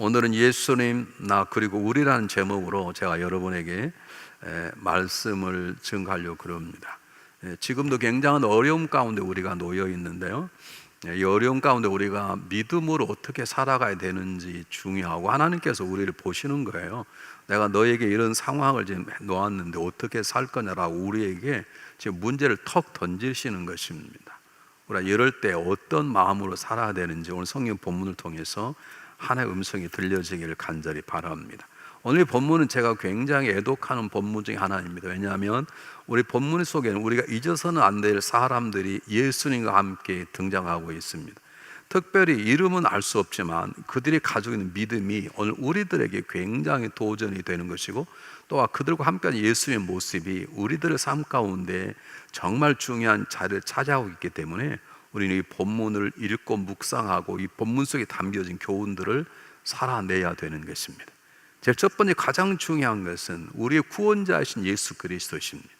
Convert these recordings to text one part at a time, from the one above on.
오늘은 예수님, 나 그리고 우리라는 제목으로 제가 여러분에게 말씀을 증가하려고 합니다. 지금도 굉장한 어려움 가운데 우리가 놓여 있는데요, 이 어려움 가운데 우리가 믿음으로 어떻게 살아가야 되는지 중요하고, 하나님께서 우리를 보시는 거예요. 내가 너에게 이런 상황을 지금 놓았는데 어떻게 살 거냐라고 우리에게 지금 문제를 턱 던지시는 것입니다. 우리가 이럴 때 어떤 마음으로 살아야 되는지 오늘 성경 본문을 통해서 하나의 음성이 들려지기를 간절히 바랍니다. 오늘 본문은 제가 굉장히 애독하는 본문 중에 하나입니다. 왜냐하면 우리 본문 속에는 우리가 잊어서는 안 될 사람들이 예수님과 함께 등장하고 있습니다. 특별히 이름은 알 수 없지만 그들이 가지고 있는 믿음이 오늘 우리들에게 굉장히 도전이 되는 것이고, 또한 그들과 함께하는 예수의 모습이 우리들의 삶 가운데 정말 중요한 자리를 차지하고 있기 때문에 우리는 이 본문을 읽고 묵상하고 이 본문 속에 담겨진 교훈들을 살아내야 되는 것입니다. 제 첫 번째 가장 중요한 것은 우리의 구원자이신 예수 그리스도십니다.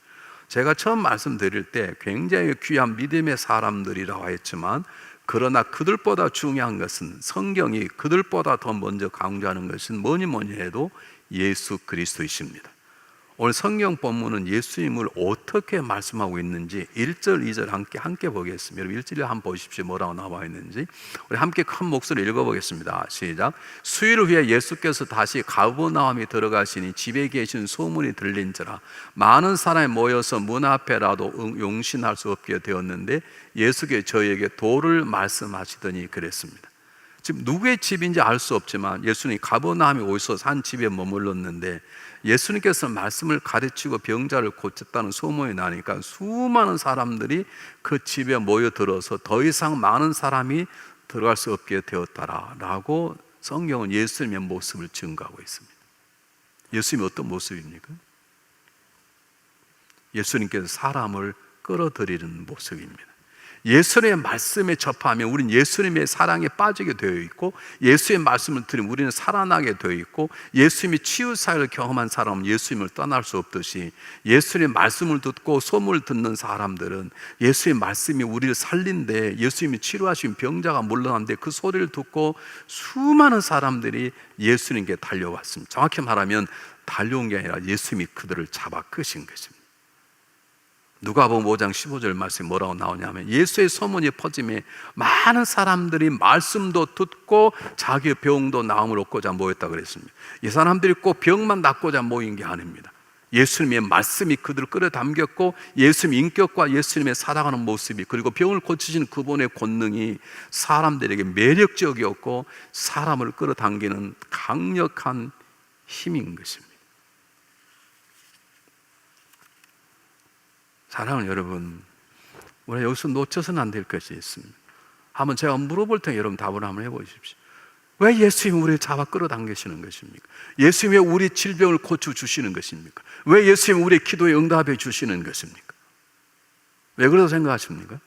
제가 처음 말씀드릴 때 굉장히 귀한 믿음의 사람들이라고 했지만, 그러나 그들보다 중요한 것은 성경이 그들보다 더 먼저 강조하는 것은 뭐니 해도 예수 그리스도이십니다. 오늘 성경 본문은 예수님을 어떻게 말씀하고 있는지 1절, 2절 함께 보겠습니다. 여러분 1절에 한번 보십시오. 뭐라고 나와 있는지. 우리 함께 큰 목소리로 읽어보겠습니다. 시작. 수일 후에 예수께서 다시 가버나움에 들어가시니 집에 계신 소문이 들린지라 많은 사람이 모여서 문 앞에라도 용신할 수 없게 되었는데 예수께서 저희에게 도를 말씀하시더니 그랬습니다. 지금 누구의 집인지 알 수 없지만 예수님이 가버나움에 오셔서 한 집에 머물렀는데, 예수님께서 말씀을 가르치고 병자를 고쳤다는 소문이 나니까 수많은 사람들이 그 집에 모여들어서 더 이상 많은 사람이 들어갈 수 없게 되었다라고 성경은 예수님의 모습을 증거하고 있습니다. 예수님이 어떤 모습입니까? 예수님께서 사람을 끌어들이는 모습입니다. 예수님의 말씀에 접하면 우리는 예수님의 사랑에 빠지게 되어 있고, 예수의 말씀을 들으면 우리는 살아나게 되어 있고, 예수님이 치유 사역을 경험한 사람은 예수님을 떠날 수 없듯이 예수님의 말씀을 듣고 소문을 듣는 사람들은 예수의 말씀이 우리를 살린데, 예수님이 치료하신 병자가 물러났는데 그 소리를 듣고 수많은 사람들이 예수님께 달려왔습니다. 정확히 말하면 달려온 게 아니라 예수님이 그들을 잡아 끄신 것입니다. 누가복음 5장 15절 말씀이 뭐라고 나오냐면, 예수의 소문이 퍼짐에 많은 사람들이 말씀도 듣고 자기의 병도 나음을 얻고자 모였다 그랬습니다. 이 사람들이 꼭 병만 낫고자 모인 게 아닙니다. 예수님의 말씀이 그들을 끌어당겼고, 예수님의 인격과 예수님의 살아가는 모습이, 그리고 병을 고치신 그분의 권능이 사람들에게 매력적이었고 사람을 끌어당기는 강력한 힘인 것입니다. 사랑하는 여러분, 우리가 여기서 놓쳐서는 안 될 것이 있습니다. 한번 제가 물어볼 테니 여러분 답을 한번 해보십시오. 왜 예수님이 우리를 잡아 끌어당기시는 것입니까? 예수님이 왜 우리 질병을 고쳐주시는 것입니까? 왜 예수님이 우리의 기도에 응답해 주시는 것입니까? 왜 그러다고 생각하십니까?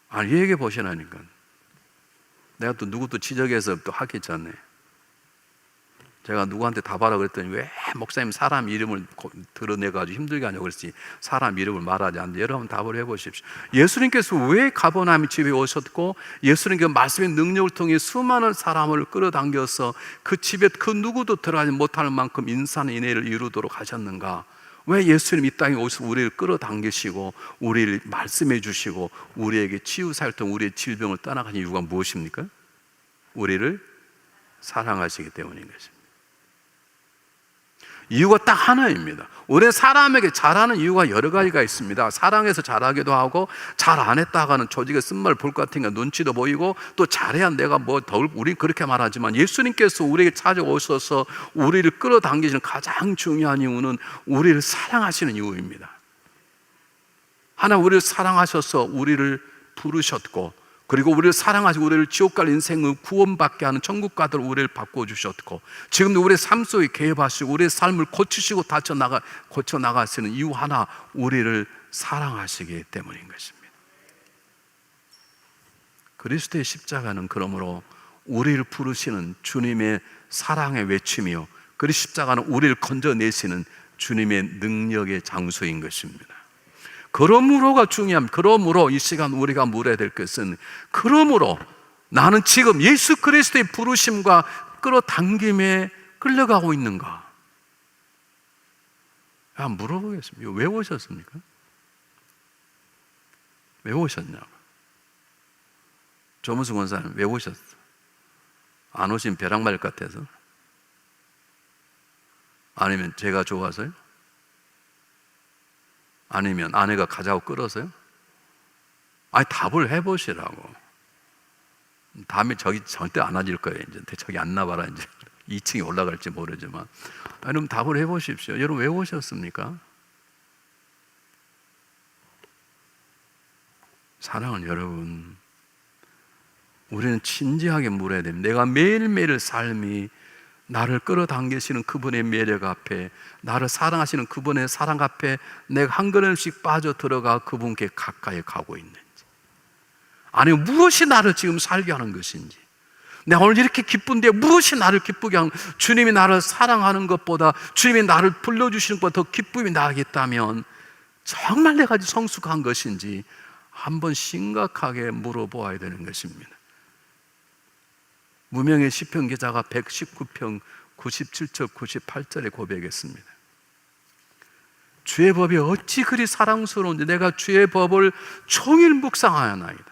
아니, 얘기해 보시라니까. 내가 또 누구 또 지적해서 또 하기 전에 제가 누구한테 답하라 그랬더니, 왜 목사님 사람 이름을 드러내가지고 힘들게 하냐고 그랬지, 사람 이름을 말하지 않는데, 여러분 답을 해보십시오. 예수님께서 왜 가버나움 집에 오셨고, 예수님께서 말씀의 능력을 통해 수많은 사람을 끌어당겨서 그 집에 그 누구도 들어가지 못할 만큼 인산인해를 이루도록 하셨는가? 왜 예수님 이 땅에 오셔서 우리를 끌어당기시고 우리를 말씀해 주시고 우리에게 치유사역을 통해 우리의 질병을 떠나가신 이유가 무엇입니까? 우리를 사랑하시기 때문인 것입니다. 이유가 딱 하나입니다. 우리 사람에게 잘하는 이유가 여러 가지가 있습니다. 사랑해서 잘하기도 하고, 잘 안 했다가는 조직의 쓴말 볼 것 같으니까 눈치도 보이고, 또 잘해야 내가 뭐 더, 우리 그렇게 말하지만 예수님께서 우리에게 찾아오셔서 우리를 끌어당기시는 가장 중요한 이유는 우리를 사랑하시는 이유입니다. 하나님 우리를 사랑하셔서 우리를 부르셨고, 그리고 우리를 사랑하시고 우리를 지옥 갈 인생을 구원받게 하는 천국가들 우리를 바꿔주셨고, 지금도 우리의 삶 속에 개입하시고 우리의 삶을 고치시고 고쳐나가시는 이유 하나, 우리를 사랑하시기 때문인 것입니다. 그리스도의 십자가는 그러므로 우리를 부르시는 주님의 사랑의 외침이요, 그리고 십자가는 우리를 건져내시는 주님의 능력의 장소인 것입니다. 그러므로가 중요합니다. 그러므로 이 시간 우리가 물어야 될 것은, 그러므로 나는 지금 예수 그리스도의 부르심과 끌어당김에 끌려가고 있는가? 물어보겠습니다. 왜 오셨습니까? 왜 오셨냐고. 조문수 권사님 왜 오셨어? 안 오신 벼락말 같아서? 아니면 제가 좋아서요? 아니면 아내가 가자고 끌어서요? 아니, 답을 해보시라고. 다음에 저기 절대 안 와질 거예요. 이제 저기 안 나봐라. 이제 2층에 올라갈지 모르지만. 여러분 답을 해보십시오. 여러분 왜 오셨습니까? 사랑하는 여러분, 우리는 진지하게 물어야 됩니다. 내가 매일매일 삶이 나를 끌어당기시는 그분의 매력 앞에, 나를 사랑하시는 그분의 사랑 앞에 내가 한 걸음씩 빠져들어가 그분께 가까이 가고 있는지, 아니면 무엇이 나를 지금 살게 하는 것인지, 내가 오늘 이렇게 기쁜데 무엇이 나를 기쁘게 하는, 주님이 나를 사랑하는 것보다, 주님이 나를 불러주시는 것보다 더 기쁨이 나겠다면 정말 내가 성숙한 것인지 한번 심각하게 물어보아야 되는 것입니다. 무명의 시편 기자가 119편 97절 98절에 고백했습니다. 주의 법이 어찌 그리 사랑스러운지 내가 주의 법을 종일 묵상하였나이다.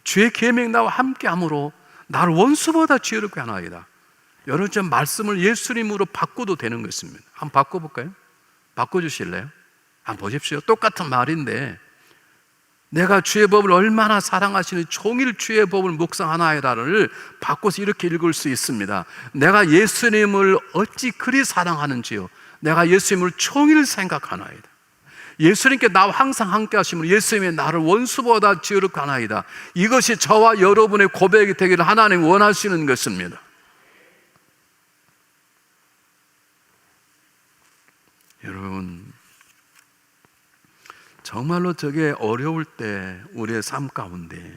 주의 계명 나와 함께함으로 나를 원수보다 지혜롭게 하나이다. 여러분, 좀 말씀을 예수님으로 바꿔도 되는 것입니다. 한번 바꿔볼까요? 바꿔주실래요? 한번 보십시오. 똑같은 말인데 내가 주의 법을 얼마나 사랑하시는 종일 주의 법을 묵상하나이다를 바꿔서 이렇게 읽을 수 있습니다. 내가 예수님을 어찌 그리 사랑하는지요, 내가 예수님을 종일 생각하나이다. 예수님께 나와 항상 함께 하시면 예수님이 나를 원수보다 지혜롭게 하나이다. 이것이 저와 여러분의 고백이 되기를 하나님 원하시는 것입니다. 여러분, 정말로 저게 어려울 때 우리의 삶 가운데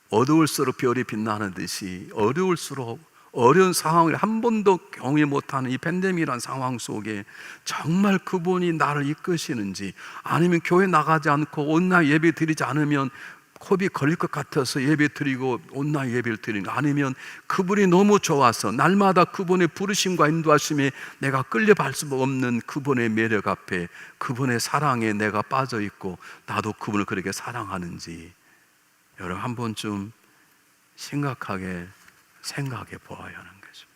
어두울수록 별이 빛나는 듯이 어려울수록 어려운 상황을 한 번도 경험해 못하는 이 팬데믹이라는 상황 속에 정말 그분이 나를 이끄시는지, 아니면 교회 나가지 않고 온라인 예배 드리지 않으면 컵이 걸릴 것 같아서 예배 드리고 온라인 예배를 드리는, 아니면 그분이 너무 좋아서 날마다 그분의 부르심과 인도하심에 내가 끌려갈 수 없는 그분의 매력 앞에, 그분의 사랑에 내가 빠져 있고 나도 그분을 그렇게 사랑하는지 여러분 한 번쯤 심각하게 생각해 보아야 하는 것입니다.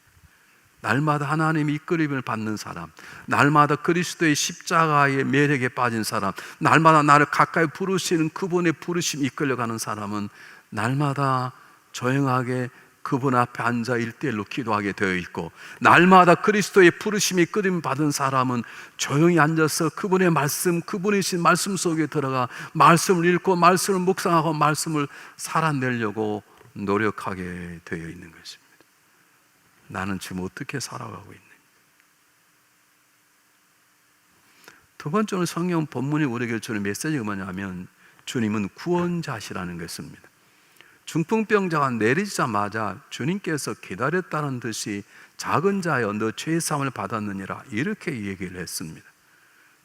날마다 하나님의 이끌림을 받는 사람, 날마다 그리스도의 십자가의 매력에 빠진 사람, 날마다 나를 가까이 부르시는 그분의 부르심 이끌려가는 사람은 날마다 조용하게 그분 앞에 앉아 1:1로 기도하게 되어 있고, 날마다 그리스도의 부르심이 이끌림 받은 사람은 조용히 앉아서 그분의 말씀, 그분이신 말씀 속에 들어가 말씀을 읽고 말씀을 묵상하고 말씀을 살아내려고 노력하게 되어 있는 것입니다. 나는 지금 어떻게 살아가고 있는지. 두 번째로 성경 본문이 우리에게 주는 메시지가 뭐냐면 주님은 구원자시라는 것입니다. 중풍병자가 내리자마자 주님께서 기다렸다는 듯이 작은 자여 너 죄사함을 받았느니라 이렇게 얘기를 했습니다.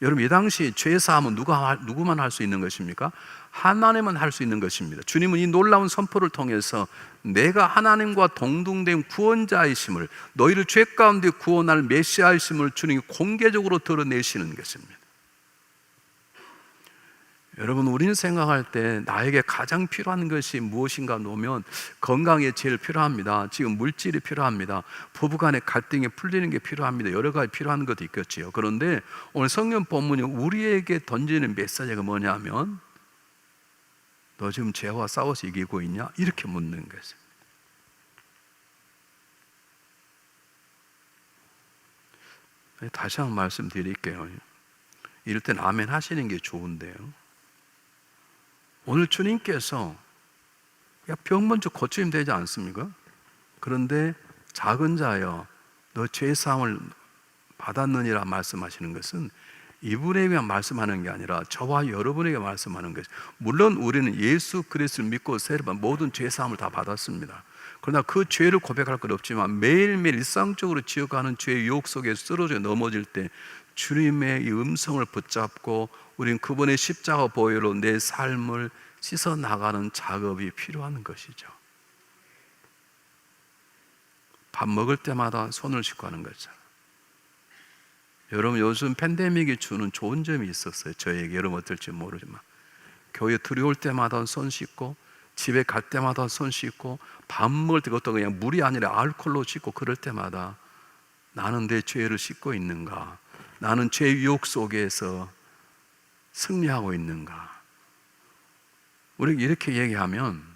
여러분, 이 당시 죄사함은 누구만 할 수 있는 것입니까? 하나님은 할 수 있는 것입니다. 주님은 이 놀라운 선포를 통해서 내가 하나님과 동등된 구원자이심을, 너희를 죄 가운데 구원할 메시아이심을 주님이 공개적으로 드러내시는 것입니다. 여러분, 우리는 생각할 때 나에게 가장 필요한 것이 무엇인가 놓으면 건강에 제일 필요합니다. 지금 물질이 필요합니다. 부부간의 갈등이 풀리는 게 필요합니다. 여러 가지 필요한 것도 있겠지요. 그런데 오늘 성경 본문이 우리에게 던지는 메시지가 뭐냐면 너 지금 죄와 싸워서 이기고 있냐? 이렇게 묻는 것입니다. 다시 한번 말씀드릴게요. 이럴 땐 아멘 하시는 게 좋은데요, 오늘 주님께서 병 먼저 고치면 되지 않습니까? 그런데 작은 자여 너 죄사함을 받았느니라 말씀하시는 것은 이분에게 말씀하는 게 아니라 저와 여러분에게 말씀하는 것이죠. 물론 우리는 예수 그리스도를 믿고 세례받은 모든 죄사함을 다 받았습니다. 그러나 그 죄를 고백할 것 없지만 매일매일 일상적으로 지어가는 죄의 유혹 속에 쓰러져 넘어질 때 주님의 이 음성을 붙잡고 우린 그분의 십자가 보혈로 내 삶을 씻어 나가는 작업이 필요한 것이죠. 밥 먹을 때마다 손을 씻고 하는 거잖아요. 여러분, 요즘 팬데믹이 주는 좋은 점이 있었어요. 저에게. 여러분 어떨지 모르지만 교회 들어올 때마다 손 씻고, 집에 갈 때마다 손 씻고, 밥 먹을 때 그것도 그냥 물이 아니라 알코올로 씻고, 그럴 때마다 나는 내 죄를 씻고 있는가? 나는 죄 유혹 속에서 승리하고 있는가? 우리가 이렇게 얘기하면,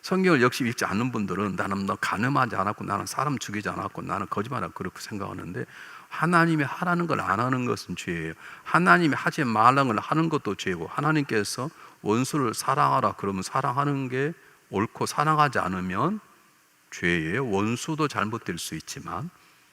성경을 역시 읽지 않는 분들은 나는 너 간음하지 않았고, 나는 사람 죽이지 않았고, 나는 거짓말하고 그렇게 생각하는데, 하나님이 하라는 걸 안 하는 것은 죄예요. 하나님이 하지 말라는 걸 하는 것도 죄고, 하나님께서 원수를 사랑하라 그러면 사랑하는 게 옳고, 사랑하지 않으면 죄예요. 원수도 잘못될 수 있지만,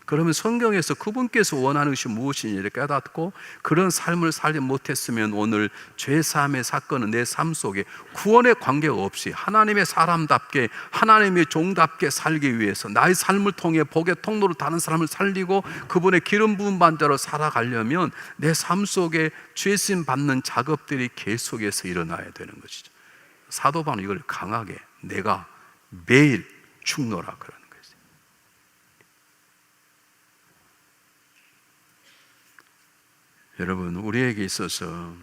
그러면 성경에서 그분께서 원하는 것이 무엇인지를 깨닫고 그런 삶을 살지 못했으면 오늘 죄사함의 사건은 내 삶 속에 구원의 관계가 없이 하나님의 사람답게, 하나님의 종답게 살기 위해서 나의 삶을 통해 복의 통로로 다른 사람을 살리고 그분의 기름 부은 반자로 살아가려면 내 삶 속에 죄심 받는 작업들이 계속해서 일어나야 되는 것이죠. 사도 바울은 이걸 강하게 내가 매일 축노라 그러는 거예요. 여러분, 우리에게 있어서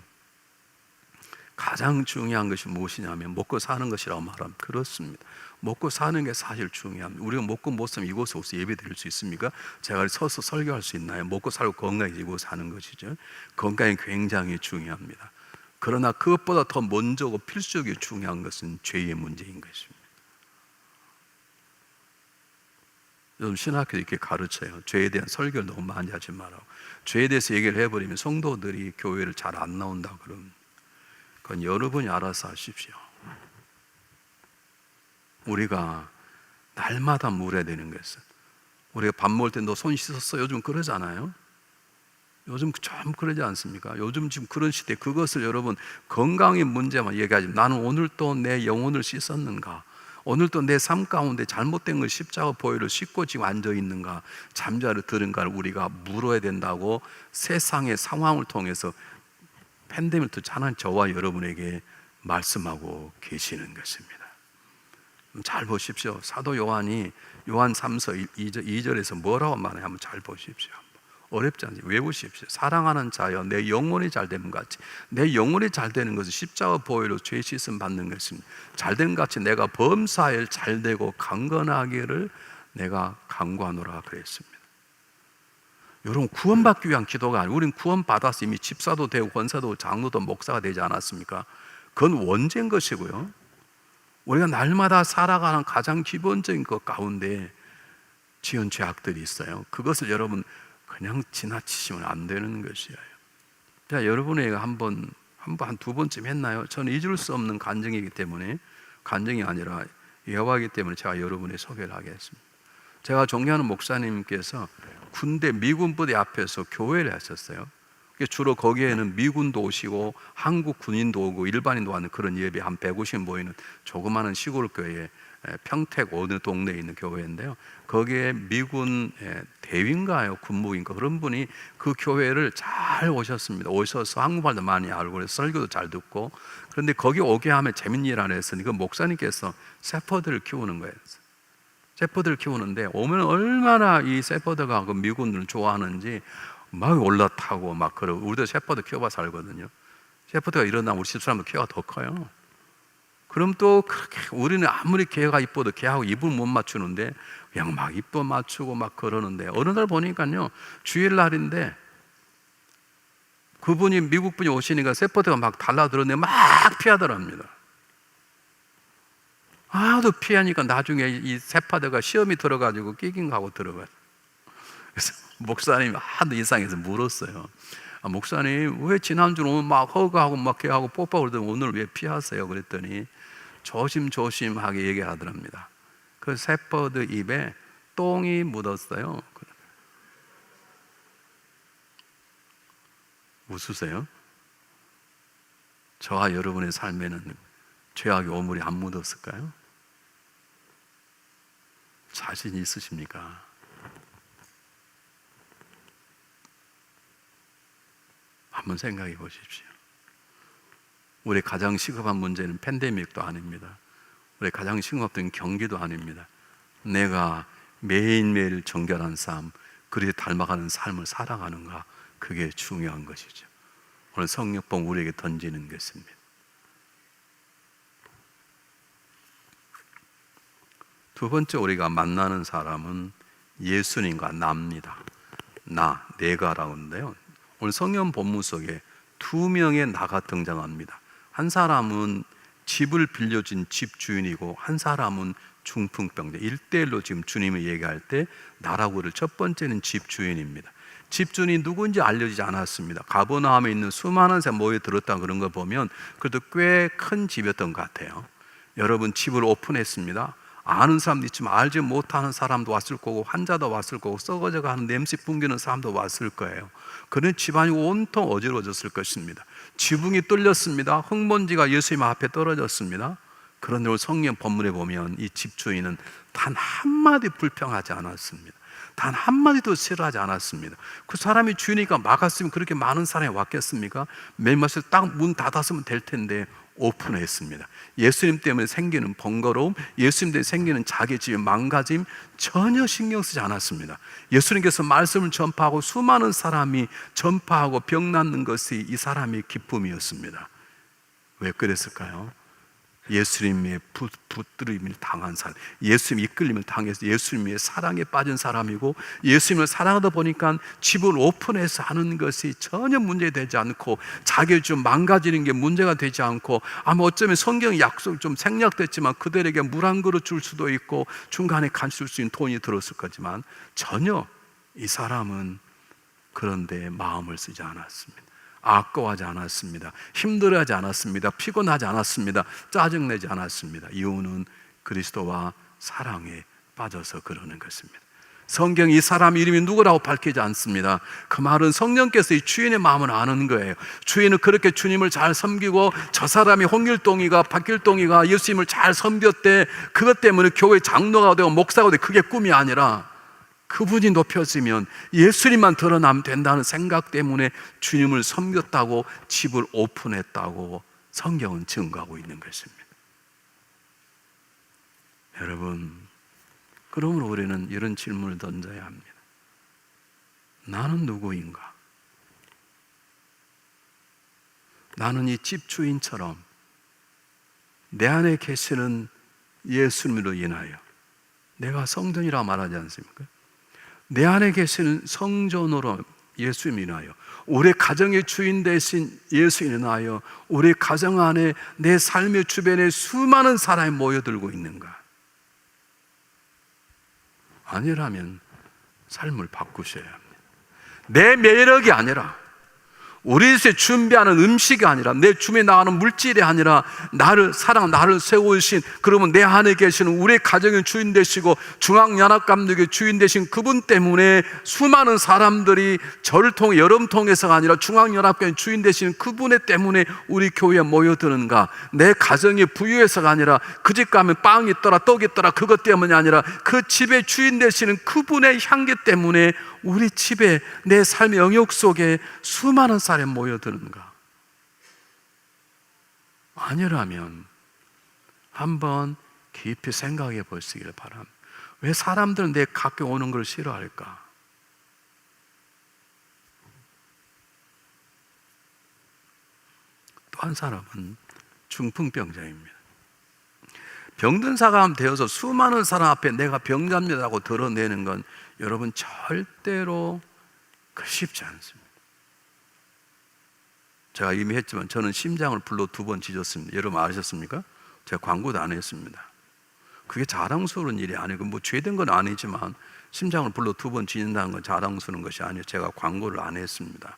가장 중요한 것이 무엇이냐면 먹고 사는 것이라고 말하면 그렇습니다. 먹고 사는 게 사실 중요합니다. 우리가 먹고 못 살면 이곳에 와서 예배 드릴 수 있습니까? 제가 서서 설교할 수 있나요? 먹고 살고 건강해지고 사는 것이죠. 건강이 굉장히 중요합니다. 그러나 그것보다 더 먼저고 필수적으로 중요한 것은 죄의 문제인 것입니다. 요즘 신학교도 이렇게 가르쳐요. 죄에 대한 설교를 너무 많이 하지 말라고. 죄에 대해서 얘기를 해버리면 성도들이 교회를 잘 안 나온다 그러면 그건 여러분이 알아서 하십시오. 우리가 날마다 물어야 되는 것은, 우리가 밥 먹을 때 너 손 씻었어? 요즘 그러잖아요. 요즘 좀 그러지 않습니까? 요즘 지금 그런 시대에 그것을 여러분 건강의 문제만 얘기하지, 나는 오늘 또 내 영혼을 씻었는가? 오늘 또 내 삶 가운데 잘못된 걸 십자가 보혈을 씻고 지금 앉아 있는가, 잠자리 들은가를 우리가 물어야 된다고 세상의 상황을 통해서 팬데믹을 하나님 저와 여러분에게 말씀하고 계시는 것입니다. 잘 보십시오. 사도 요한이 요한 3서 2절에서 뭐라고 말하냐 한번 잘 보십시오. 어렵지 않지? 외우십시오. 사랑하는 자여, 내 영혼이 잘 되는 같이, 내 영혼이 잘 되는 것은 십자가 보혈로 죄 씻음 받는 것입니다. 잘된 같이 내가 범사에 잘 되고 강건하기를 내가 간구하노라 그랬습니다. 여러분, 구원받기 위한 기도가 아니고, 우리는 구원받아서 이미 집사도 되고 권사도 장로도 목사가 되지 않았습니까? 그건 원죄인 것이고요. 우리가 날마다 살아가는 가장 기본적인 것 가운데 지은 죄악들이 있어요. 그것을 여러분 그냥 지나치시면 안 되는 것이에요. 자, 여러분에게 한 두 번쯤 했나요? 저는 잊을 수 없는 간증이기 때문에, 간증이 아니라 예화이기 때문에 제가 여러분의 소개를 하겠습니다. 제가 존경하는 목사님께서 군대 미군 부대 앞에서 교회를 하셨어요. 주로 거기에는 미군도 오시고 한국 군인도 오고 일반인도 하는 그런 예배, 한 150 모이는 조그마한 시골 교회, 평택 어느 동네에 있는 교회인데요. 거기에 미군 대위인가요? 군무인가? 그런 분이 그 교회를 잘 오셨습니다. 오셔서 한국말도 많이 알고 그래서 설교도 잘 듣고. 그런데 거기 오게 하면 재밌는 일 안 했으니 그 목사님께서 세퍼드를 키우는 거예요. 세퍼드를 키우는데 오면 얼마나 이 세퍼드가 그 미군을 좋아하는지 막 올라타고 막 그러고. 우리도 세퍼드 키워봐서 알거든요. 세퍼드가 일어나면 우리 집사람도 키가 더 커요. 그럼 또 그렇게 우리는 아무리 개가 이뻐도 개하고 입을 못 맞추는데 그냥 막 입도 맞추고 막 그러는데, 어느 날 보니까요, 주일날인데 그분이 미국 분이 오시니까 세퍼드가 막 달라들었는데 막 피하더랍니다. 아도 피하니까 나중에 이 세퍼드가 시험이 들어가지고 끼긴가고 들어가요. 그래서 목사님이 하도 이상해서 물었어요. 목사님, 왜 지난주는 오늘 막 허그하고 막 걔하고 뽀뽀 그러더니 오늘 왜 피하세요? 그랬더니 조심조심하게 얘기하더랍니다. 그 세퍼드 입에 똥이 묻었어요. 웃으세요? 저와 여러분의 삶에는 죄악의 오물이 안 묻었을까요? 자신 있으십니까? 한번 생각해 보십시오. 우리 가장 시급한 문제는 팬데믹도 아닙니다. 우리 가장 시급한 경기도 아닙니다. 내가 매일매일 정결한 삶, 그리고 닮아가는 삶을 살아가는가, 그게 중요한 것이죠. 오늘 성령봉 우리에게 던지는 것입니다. 두 번째 우리가 만나는 사람은 예수님과 나입니다. 내가라고 하는데요, 오늘 성경 본문 속에 두 명의 나가 등장합니다. 한 사람은 집을 빌려준 집주인이고 한 사람은 중풍병자. 1대1로 지금 주님이 얘기할 때 나라고 그럴 첫 번째는 집주인입니다. 집주인이 누군지 알려지지 않았습니다. 가버나움에 있는 수많은 사람이 모여들었다 그런 거 보면 그래도 꽤 큰 집이었던 것 같아요. 여러분, 집을 오픈했습니다. 아는 사람도 있지만 알지 못하는 사람도 왔을 거고, 환자도 왔을 거고, 썩어져가는 냄새 풍기는 사람도 왔을 거예요. 그런 집안이 온통 어지러워졌을 것입니다. 지붕이 뚫렸습니다. 흙먼지가 예수님 앞에 떨어졌습니다. 그런데 오늘 성경 본문에 보면 이 집주인은 단 한마디 불평하지 않았습니다. 단 한마디도 싫어하지 않았습니다. 그 사람이 주인이니까 막았으면 그렇게 많은 사람이 왔겠습니까? 맨 맛에 딱 문 닫았으면 될 텐데 오픈했습니다. 예수님 때문에 생기는 번거로움, 예수님 때문에 생기는 자기 집의 망가짐 전혀 신경 쓰지 않았습니다. 예수님께서 말씀을 전파하고 수많은 사람이 전파하고 병 낫는 것이 이 사람의 기쁨이었습니다. 왜 그랬을까요? 예수님의 붙들림을 당한 사람, 예수님 이끌림을 당해서 예수님의 사랑에 빠진 사람이고, 예수님을 사랑하다 보니까 집을 오픈해서 하는 것이 전혀 문제되지 않고, 자기 좀 망가지는 게 문제가 되지 않고, 아마 어쩌면 성경 약속 좀 생략됐지만 그들에게 물 한 그릇 줄 수도 있고 중간에 간식 줄 수 있는 돈이 들었을 거지만 전혀 이 사람은 그런데 마음을 쓰지 않았습니다. 아까워하지 않았습니다. 힘들어하지 않았습니다. 피곤하지 않았습니다. 짜증내지 않았습니다. 이유는 그리스도와 사랑에 빠져서 그러는 것입니다. 성경 이 사람 이름이 누구라고 밝히지 않습니다. 그 말은 성령께서 이 주인의 마음을 아는 거예요. 주인은 그렇게 주님을 잘 섬기고, 저 사람이 홍길동이가 박길동이가 예수님을 잘 섬겼대, 그것 때문에 교회 장로가 되고 목사가 되고, 그게 꿈이 아니라 그분이 높여지면 예수님만 드러나면 된다는 생각 때문에 주님을 섬겼다고, 집을 오픈했다고 성경은 증거하고 있는 것입니다. 여러분, 그러므로 우리는 이런 질문을 던져야 합니다. 나는 누구인가? 나는 이 집주인처럼 내 안에 계시는 예수님으로 인하여, 내가 성전이라고 말하지 않습니까? 내 안에 계시는 성전으로 예수님 인하여, 우리 가정의 주인 되신 예수 인하여 우리 가정 안에, 내 삶의 주변에 수많은 사람이 모여들고 있는가? 아니라면 삶을 바꾸셔야 합니다. 내 매력이 아니라, 우리 집에 준비하는 음식이 아니라, 내 주변에 나가는 물질이 아니라, 나를 세우신, 그러면 내 안에 계시는 우리 가정의 주인 되시고 중앙연합감독의 주인 되신 그분 때문에 수많은 사람들이 저를 통해, 여러분 통해서가 아니라 중앙연합교회 주인 되시는 그분의 때문에 우리 교회에 모여드는가? 내 가정이 부유해서가 아니라, 그 집 가면 빵이 있더라 떡이 있더라 그것 때문이 아니라, 그 집의 주인 되시는 그분의 향기 때문에 우리 집에, 내 삶의 영역 속에 수많은 사람이 모여드는가? 아니라면 한번 깊이 생각해 보시길 바랍니다. 왜 사람들은 내 가까이 오는 걸 싫어할까? 또 한 사람은 중풍병자입니다. 병든 사람 되어서 수많은 사람 앞에 내가 병자입니다라고 드러내는 건 여러분 절대로 쉽지 않습니다. 제가 이미 했지만 저는 심장을 불로 2번 찢었습니다. 여러분 아셨습니까? 제가 광고도 안 했습니다. 그게 자랑스러운 일이 아니고, 뭐 죄된 건 아니지만 심장을 불로 2번 찢는다는 건 자랑스러운 것이 아니에요. 제가 광고를 안 했습니다.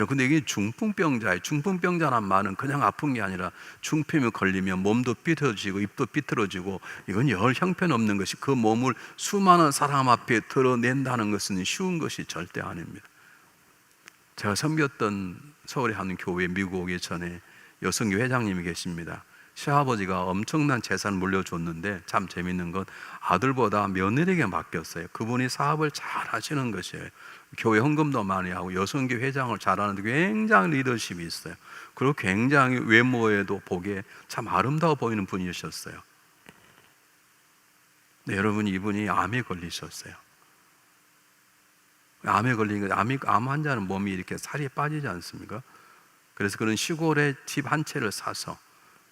근데 이게 중풍병자예요. 중풍병자란 말은 그냥 아픈 게 아니라 중풍에 걸리면 몸도 삐뚤어지고 입도 삐뚤어지고, 이건 열 형편없는 것이, 그 몸을 수많은 사람 앞에 드러낸다는 것은 쉬운 것이 절대 아닙니다. 제가 섬겼던 서울의 한 교회 미국 오기 전에 여성교 회장님이 계십니다. 시아버지가 엄청난 재산을 물려줬는데 참 재밌는 건 아들보다 며느리에게 맡겼어요. 그분이 사업을 잘 하시는 것이에요. 교회 헌금도 많이 하고 여성교 회장을 잘하는데 굉장히 리더십이 있어요. 그리고 굉장히 외모에도 보기에 참 아름다워 보이는 분이셨어요. 네, 여러분, 이분이 암에 걸리셨어요. 암에 걸린 거, 암 환자는 몸이 이렇게 살이 빠지지 않습니까? 그래서 그런 시골에 집 한 채를 사서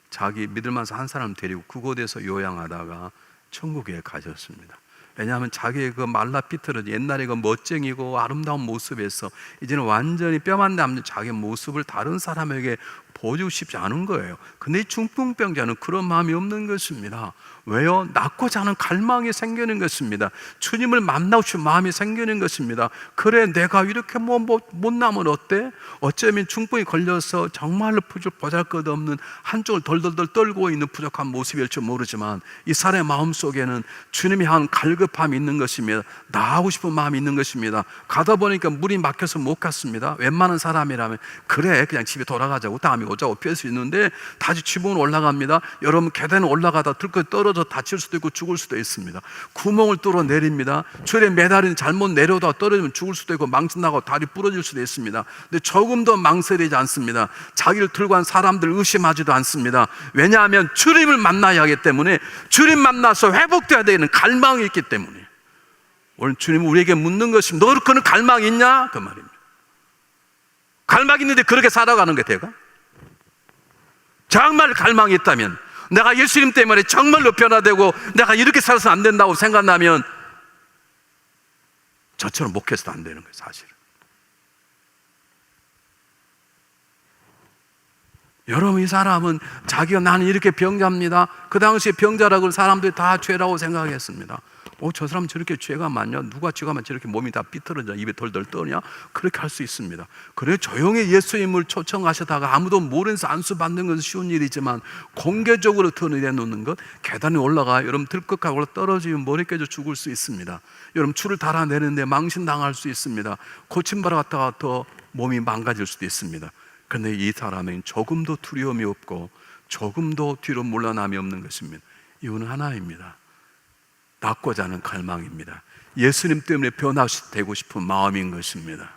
자기 믿을 만한 한 사람 데리고 그곳에서 요양하다가 천국에 가셨습니다. 왜냐하면 자기의 그 말라 비틀어진 옛날에 그 멋쟁이고 아름다운 모습에서 이제는 완전히 뼈만 남는 자기 모습을 다른 사람에게 보여주고 싶지 않은 거예요. 근데 이 중풍병자는 그런 마음이 없는 것입니다. 왜요? 낳고자 하는 갈망이 생기는 것입니다. 주님을 만나고 싶은 마음이 생기는 것입니다. 그래, 내가 이렇게 못 나면 어때? 어쩌면 중풍이 걸려서 정말로 보잘것없는 한쪽을 덜덜덜 떨고 있는 부족한 모습일지 모르지만 이 사람의 마음속에는 주님이 향한 갈급함이 있는 것입니다. 나가고 싶은 마음이 있는 것입니다. 가다 보니까 물이 막혀서 못 갔습니다. 웬만한 사람이라면 그래, 그냥 집에 돌아가자고 다음에 오자고 펼 수 있는데 다시 지붕으로 올라갑니다. 여러분, 계단을 올라가다 들고 떨어져 다칠 수도 있고 죽을 수도 있습니다. 구멍을 뚫어 내립니다. 줄에 매달린 잘못 내려다 떨어지면 죽을 수도 있고 망신 나고 다리 부러질 수도 있습니다. 근데 조금도 망설이지 않습니다. 자기를 들고 간 사람들 의심하지도 않습니다. 왜냐하면 주님을 만나야 하기 때문에, 주님 만나서 회복돼야 되는 갈망이 있기 때문에. 오늘 주님은 우리에게 묻는 것입니다. 너 그런 갈망이 있냐? 그 말입니다. 갈망이 있는데 그렇게 살아가는 게 돼가? 정말 갈망이 있다면, 내가 예수님 때문에 정말로 변화되고 내가 이렇게 살아서 안 된다고 생각하면 저처럼 목회해서도 안 되는 거예요, 사실은. 여러분, 이 사람은 자기가 나는 이렇게 병자입니다. 그 당시에 병자라고 사람들이 다 죄라고 생각했습니다. 저 사람 저렇게 죄가 많냐? 누가 죄가 많냐? 저렇게 몸이 다 삐뚤어져 입에 덜덜 떠냐? 그렇게 할 수 있습니다. 그래, 조용히 예수님을 초청하시다가 아무도 모르면서 안수 받는 것은 쉬운 일이지만 공개적으로 드러내놓는 것, 계단에 올라가 여러분 들컥하고 올라 떨어지면 머리 깨져 죽을 수 있습니다. 여러분, 줄을 달아내는데 망신당할 수 있습니다. 고침받아 갔다가 더 몸이 망가질 수도 있습니다. 그런데 이 사람은 조금도 두려움이 없고 조금도 뒤로 물러남이 없는 것입니다. 이유는 하나입니다. 낳고자 하는 갈망입니다. 예수님 때문에 변화되고 싶은 마음인 것입니다.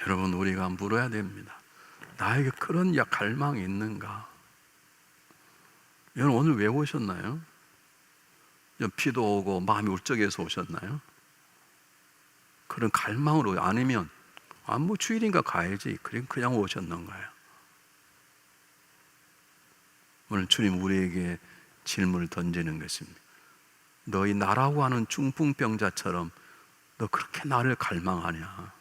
여러분, 우리가 물어야 됩니다. 나에게 그런 갈망이 있는가? 여러분, 오늘 왜 오셨나요? 비도 오고 마음이 울적해서 오셨나요? 그런 갈망으로, 아니면 뭐 주일인가 가야지 그냥 오셨는가요? 오늘 주님 우리에게 질문을 던지는 것입니다. 너희 나라고 하는 중풍병자처럼 너 그렇게 나를 갈망하냐?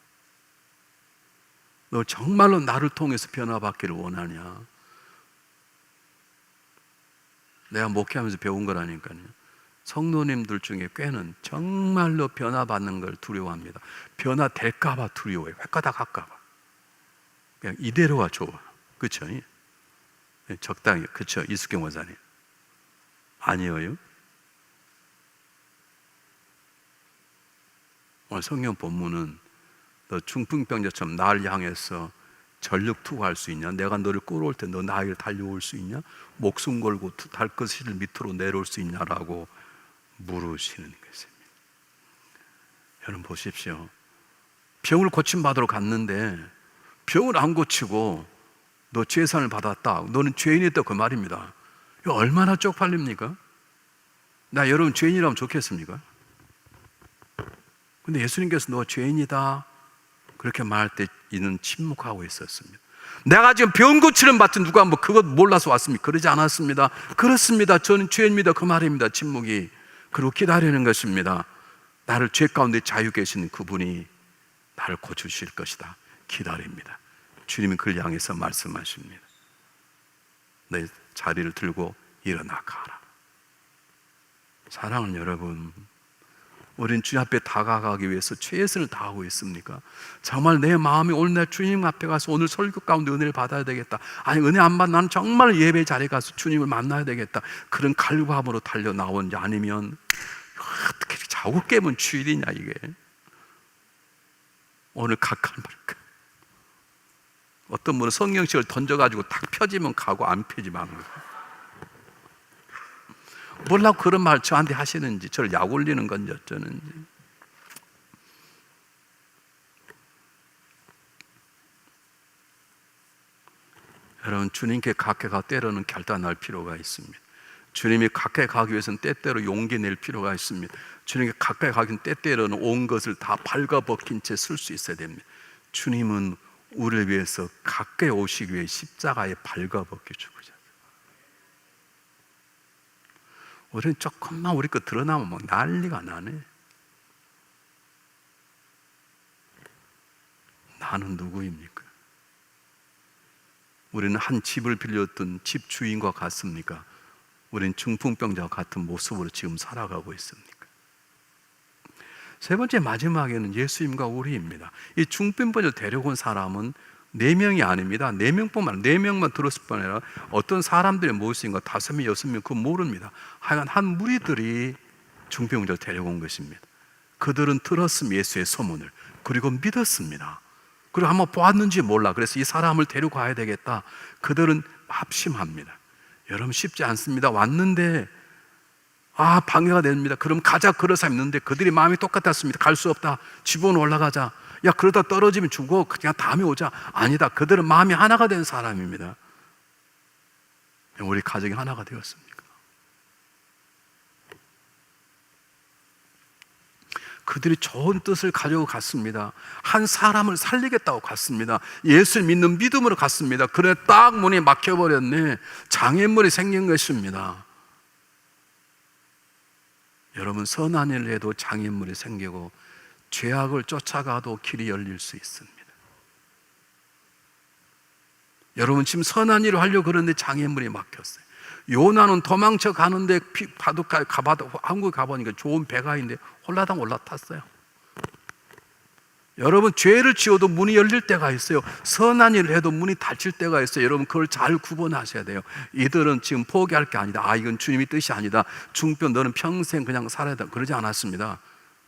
너 정말로 나를 통해서 변화받기를 원하냐? 내가 목회하면서 배운 거라니까요. 성도님들 중에 꽤는 정말로 변화받는 걸 두려워합니다. 변화될까 봐 두려워해요. 획가닥 할까 봐. 그냥 이대로가 좋아. 그렇죠? 적당히. 그렇죠? 이숙경 원사님. 아니에요? 오늘 성경 본문은 너 중풍병자처럼 나를 향해서 전력 투구할 수 있냐? 내가 너를 끌어올 때 너 나에게 달려올 수 있냐? 목숨 걸고 달것을 밑으로 내려올 수 있냐라고 물으시는 것입니다. 여러분 보십시오. 병을 고침받으러 갔는데 병을 안 고치고 너 죄산을 받았다, 너는 죄인이었다, 그 말입니다. 이거 얼마나 쪽팔립니까? 나 여러분 죄인이라면 좋겠습니까? 근데 예수님께서 너 죄인이다 그렇게 말할 때 이는 침묵하고 있었습니다. 내가 지금 병 고치는 밭에 누가 뭐 그것 몰라서 왔습니까? 그러지 않았습니다. 그렇습니다, 저는 죄인입니다, 그 말입니다. 침묵이. 그리고 기다리는 것입니다. 나를 죄 가운데 자유케 하시는 그분이 나를 고쳐주실 것이다. 기다립니다. 주님이 그를 향해서 말씀하십니다. 내 자리를 들고 일어나 가라. 사랑하는 여러분, 우린 주님 앞에 다가가기 위해서 최선을 다하고 있습니까? 정말 내 마음이 오늘 내 주님 앞에 가서 오늘 설교 가운데 은혜를 받아야 되겠다, 아니 은혜 안 받는 나는 정말 예배 자리에 가서 주님을 만나야 되겠다, 그런 갈구함으로 달려 나오는지, 아니면 어떻게 자고 깨면 주일이냐 이게. 오늘 각할 말까. 어떤 분은 성경책을 던져가지고 탁 펴지면 가고 안 펴지면 안 가고. 몰라 그런 말 저한테 하시는지, 저를 약 올리는 건지 어쩌는지. 여러분, 주님께 가까이 가 때로는 결단할 필요가 있습니다. 주님이 가까이 가기 위해서는 때때로 용기 낼 필요가 있습니다. 주님께 가까이 가긴 때때로는 온 것을 다 발가벗긴 채 쓸 수 있어야 됩니다. 주님은 우리를 위해서 가까이 오시기 위해 십자가에 발가벗겨 죽으셨어요. 우리는 조금만 우리 거 드러나면 막 난리가 나네. 나는 누구입니까? 우리는 한 집을 빌렸던 집 주인과 같습니까? 우리는 중풍병자와 같은 모습으로 지금 살아가고 있습니까? 세 번째, 마지막에는 예수님과 우리입니다. 이 중풍병자를 데려온 사람은 4명이 아닙니다. 4명뿐만 4명만 들었을 뿐 아니라 어떤 사람들의 모습인가 5명, 6명 그건 모릅니다. 하여간 한 무리들이 중풍병자를 데려온 것입니다. 그들은 들었습니다. 예수의 소문을. 그리고 믿었습니다. 그리고 한번 보았는지 몰라. 그래서 이 사람을 데려가야 되겠다. 그들은 합심합니다. 여러분, 쉽지 않습니다. 왔는데 방해가 됩니다. 그럼 가자. 그런 사람이 있는데 그들이 마음이 똑같았습니다. 갈 수 없다. 지붕 올라가자. 야, 그러다 떨어지면 죽어. 그냥 다음에 오자. 아니다. 그들은 마음이 하나가 된 사람입니다. 우리 가정이 하나가 되었습니까? 그들이 좋은 뜻을 가지고 갔습니다. 한 사람을 살리겠다고 갔습니다. 예수를 믿는 믿음으로 갔습니다. 그런데 딱 문이 막혀버렸네. 장애물이 생긴 것입니다. 여러분, 선한 일을 해도 장애물이 생기고 죄악을 쫓아가도 길이 열릴 수 있습니다. 여러분, 지금 선한 일을 하려고 그러는데 장애물이 막혔어요. 요나는 도망쳐 가는데 바닷가에 한국에 가보니까 좋은 배가 있는데 홀라당 올라탔어요. 여러분, 죄를 지어도 문이 열릴 때가 있어요. 선한 일을 해도 문이 닫힐 때가 있어요. 여러분, 그걸 잘 구분하셔야 돼요. 이들은 지금 포기할 게 아니다. 이건 주님의 뜻이 아니다. 중병 너는 평생 그냥 살아야 돼. 그러지 않았습니다.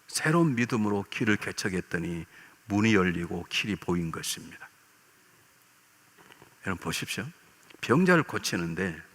새로운 믿음으로 길을 개척했더니 문이 열리고 길이 보인 것입니다. 여러분, 보십시오. 병자를 고치는데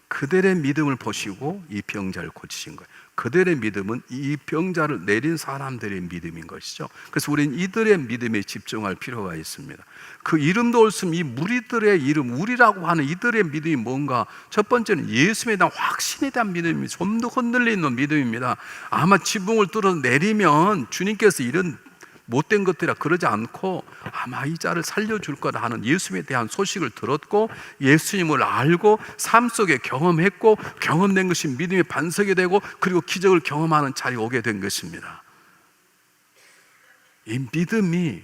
그들의 믿음을 보시고 이 병자를 고치신 거예요. 그들의 믿음은 이 병자를 내린 사람들의 믿음인 것이죠. 그래서 우리는 이들의 믿음에 집중할 필요가 있습니다. 그 이름도 옳습니다. 이 무리들의 이름, 우리라고 하는 이들의 믿음이 뭔가? 첫 번째는 예수님에 대한 확신에 대한 믿음입니다. 좀 더 흔들리는 믿음입니다. 아마 지붕을 뚫어 내리면 주님께서 이런 못된 것들이라 그러지 않고 아마 이 자를 살려줄 거라 하는 예수님에 대한 소식을 들었고 예수님을 알고 삶 속에 경험했고 경험된 것이 믿음의 반석이 되고 그리고 기적을 경험하는 자리에 오게 된 것입니다. 이 믿음이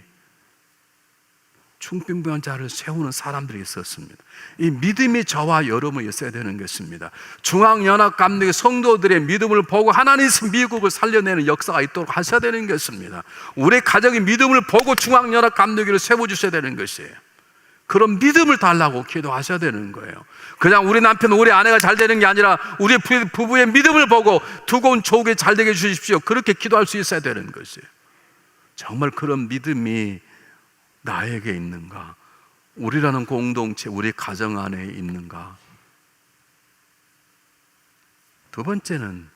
중풍병 자를 세우는 사람들이 있었습니다. 이 믿음이 저와 여러분이 있어야 되는 것입니다. 중앙연합감독의 성도들의 믿음을 보고 하나님의 미국을 살려내는 역사가 있도록 하셔야 되는 것입니다. 우리 가정의 믿음을 보고 중앙연합감독회를 세워주셔야 되는 것이에요. 그런 믿음을 달라고 기도하셔야 되는 거예요. 그냥 우리 남편, 우리 아내가 잘 되는 게 아니라 우리 부부의 믿음을 보고 두고 온 조국에 잘 되게 해주십시오. 그렇게 기도할 수 있어야 되는 것이에요. 정말 그런 믿음이 나에게 있는가? 우리라는 공동체, 우리 가정 안에 있는가? 두 번째는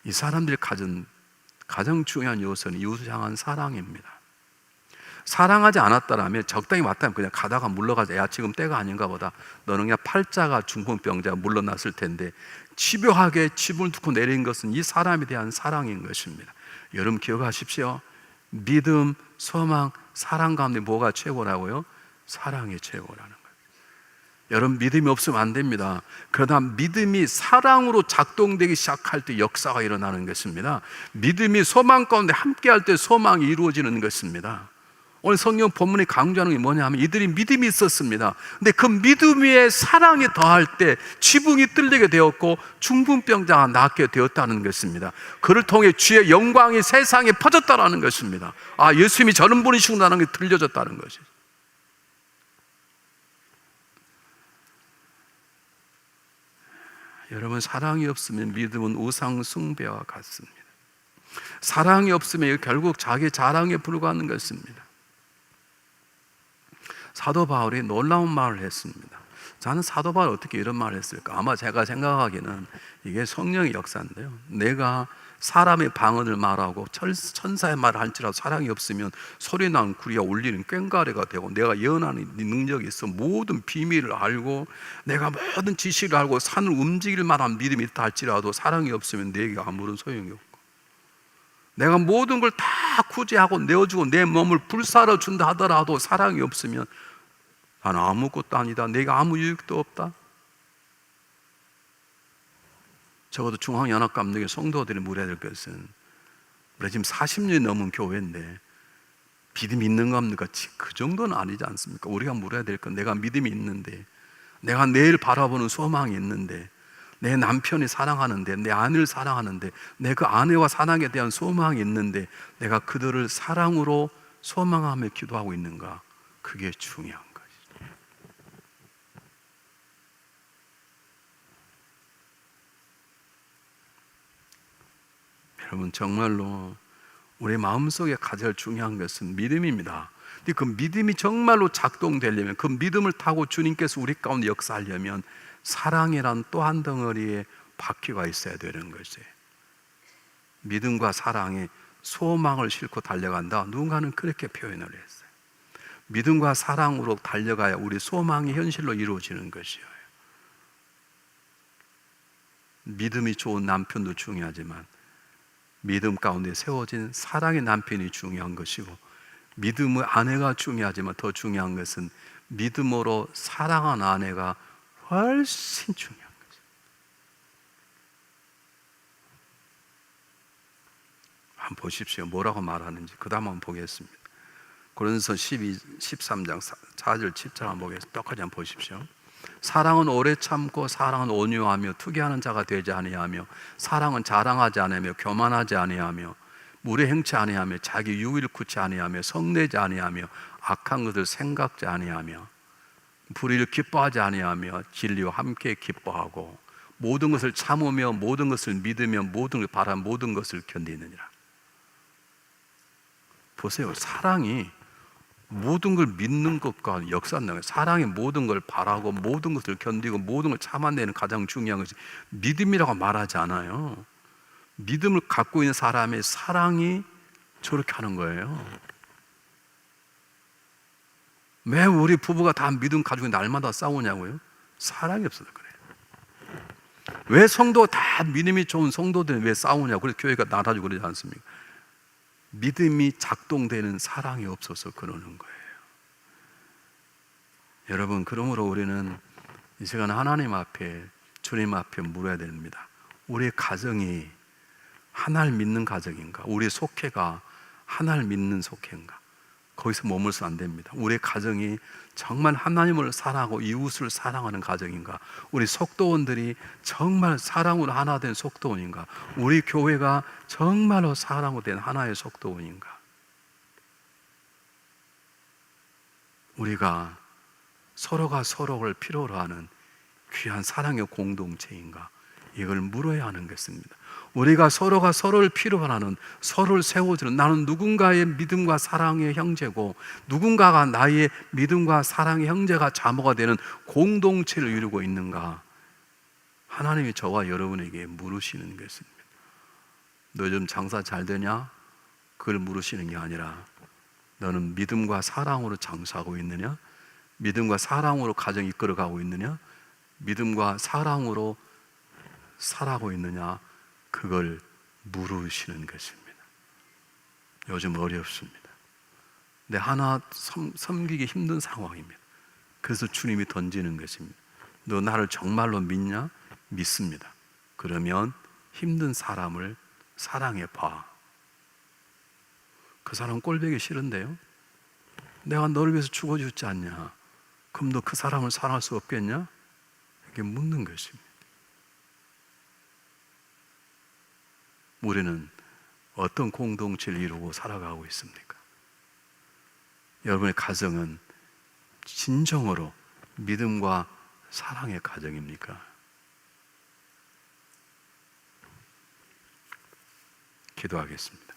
이 사람들이 가진 가장 중요한 요소는 이웃을 향한 사랑입니다. 사랑하지 않았다라면 적당히 왔다면 그냥 가다가 물러가자. 야, 지금 때가 아닌가 보다. 너는 그냥 팔자가 중풍병자가 물러났을 텐데 집요하게 집을 두고 내린 것은 이 사람에 대한 사랑인 것입니다. 여러분 기억하십시오. 믿음, 소망, 사랑 가운데 뭐가 최고라고요? 사랑이 최고라는 거예요. 여러분 믿음이 없으면 안 됩니다. 그러나 믿음이 사랑으로 작동되기 시작할 때 역사가 일어나는 것입니다. 믿음이 소망 가운데 함께할 때 소망이 이루어지는 것입니다. 오늘 성경 본문이 강조하는 게 뭐냐면 이들이 믿음이 있었습니다. 근데 그 믿음 위에 사랑이 더할 때 지붕이 뚫리게 되었고 중풍병자가 낫게 되었다는 것입니다. 그를 통해 주의 영광이 세상에 퍼졌다는 것입니다. 예수님이 저런 분이시구나라는 게 들려졌다는 것이죠. 여러분 사랑이 없으면 믿음은 우상 숭배와 같습니다. 사랑이 없으면 결국 자기 자랑에 불과한 것입니다. 사도 바울이 놀라운 말을 했습니다. 저는 사도 바울 어떻게 이런 말을 했을까? 아마 제가 생각하기에는 이게 성령의 역사인데요, 내가 사람의 방언을 말하고 천사의 말을 할지라도 사랑이 없으면 소리 나는 구리가 울리는 꽹과리가 되고, 내가 예언하는 능력이 있어 모든 비밀을 알고 내가 모든 지식을 알고 산을 움직일 만한 믿음이 있다 할지라도 사랑이 없으면 내게 아무런 소용이 없고, 내가 모든 걸 다 구제하고 내어주고 내 몸을 불사러 준다 하더라도 사랑이 없으면 나는 아무것도 아니다, 내가 아무 유익도 없다. 적어도 중앙연합감독의 성도들이 물어야 될 것은, 우리 지금 40년이 넘은 교회인데 믿음이 있는가 없는가, 그 정도는 아니지 않습니까? 우리가 물어야 될 건, 내가 믿음이 있는데, 내가 내일 바라보는 소망이 있는데, 내 남편이 사랑하는데, 내 아내를 사랑하는데, 내 그 아내와 사랑에 대한 소망이 있는데 내가 그들을 사랑으로 소망하며 기도하고 있는가? 그게 중요한 것이죠. 여러분, 정말로 우리 마음속에 가장 중요한 것은 믿음입니다. 근데 그 믿음이 정말로 작동되려면, 그 믿음을 타고 주님께서 우리 가운데 역사하려면 사랑이란 또 한 덩어리의 바퀴가 있어야 되는 것이에요. 믿음과 사랑에 소망을 싣고 달려간다, 누군가는 그렇게 표현을 했어요. 믿음과 사랑으로 달려가야 우리 소망이 현실로 이루어지는 것이에요. 믿음이 좋은 남편도 중요하지만 믿음 가운데 세워진 사랑의 남편이 중요한 것이고, 믿음의 아내가 중요하지만 더 중요한 것은 믿음으로 사랑한 아내가 훨씬 중요한 거죠. 한번 보십시오, 뭐라고 말하는지. 그 다음 한번 보겠습니다. 고린도서 13장 4절 7절 한번 보겠습니다. 똑같이 한번 보십시오. 사랑은 오래 참고, 사랑은 온유하며 투기하는 자가 되지 아니하며, 사랑은 자랑하지 아니하며 교만하지 아니하며 무례 행치 아니하며 자기 유의를 굳지 아니하며 성내지 아니하며 악한 것을 생각지 아니하며 불의를 기뻐하지 아니하며 진리와 함께 기뻐하고 모든 것을 참으며 모든 것을 믿으며 모든 걸 바라 모든 것을 견디느니라. 보세요, 사랑이 모든 걸 믿는 것과 역사한다는 거예요. 사랑이 모든 걸 바라고 모든 것을 견디고 모든 걸 참아내는 가장 중요한 것이 믿음이라고 말하지 않아요. 믿음을 갖고 있는 사람의 사랑이 저렇게 하는 거예요. 왜 우리 부부가 다 믿음 가지고 날마다 싸우냐고요? 사랑이 없어서 그래요. 왜 성도가 다 믿음이 좋은 성도들은 왜 싸우냐고? 그래서 교회가 나눠주고 그러지 않습니까? 믿음이 작동되는 사랑이 없어서 그러는 거예요. 여러분, 그러므로 우리는 이 시간 하나님 앞에, 주님 앞에 물어야 됩니다. 우리의 가정이 하나를 믿는 가정인가? 우리의 속회가 하나를 믿는 속회인가? 거기서 머물러서 안 됩니다. 우리의 가정이 정말 하나님을 사랑하고 이웃을 사랑하는 가정인가? 우리 속도원들이 정말 사랑으로 하나 된 속도원인가? 우리 교회가 정말로 사랑으로 된 하나의 속도원인가? 우리가 서로가 서로를 필요로 하는 귀한 사랑의 공동체인가? 이걸 물어야 하는 것입니다. 우리가 서로가 서로를 필요로 하는, 서로를 세워주는, 나는 누군가의 믿음과 사랑의 형제고 누군가가 나의 믿음과 사랑의 형제가 자모가 되는 공동체를 이루고 있는가? 하나님이 저와 여러분에게 물으시는 것입니다. 너 요즘 장사 잘 되냐? 그걸 물으시는 게 아니라, 너는 믿음과 사랑으로 장사하고 있느냐? 믿음과 사랑으로 가정 이끌어가고 있느냐? 믿음과 사랑으로 살아가고 있느냐? 그걸 물으시는 것입니다. 요즘 어렵습니다. 근데 하나 섬기기 힘든 상황입니다. 그래서 주님이 던지는 것입니다. 너 나를 정말로 믿냐? 믿습니다. 그러면 힘든 사람을 사랑해 봐. 그 사람 꼴보기 싫은데요? 내가 너를 위해서 죽어주지 않냐? 그럼 너 그 사람을 사랑할 수 없겠냐? 이렇게 묻는 것입니다. 우리는 어떤 공동체를 이루고 살아가고 있습니까? 여러분의 가정은 진정으로 믿음과 사랑의 가정입니까? 기도하겠습니다.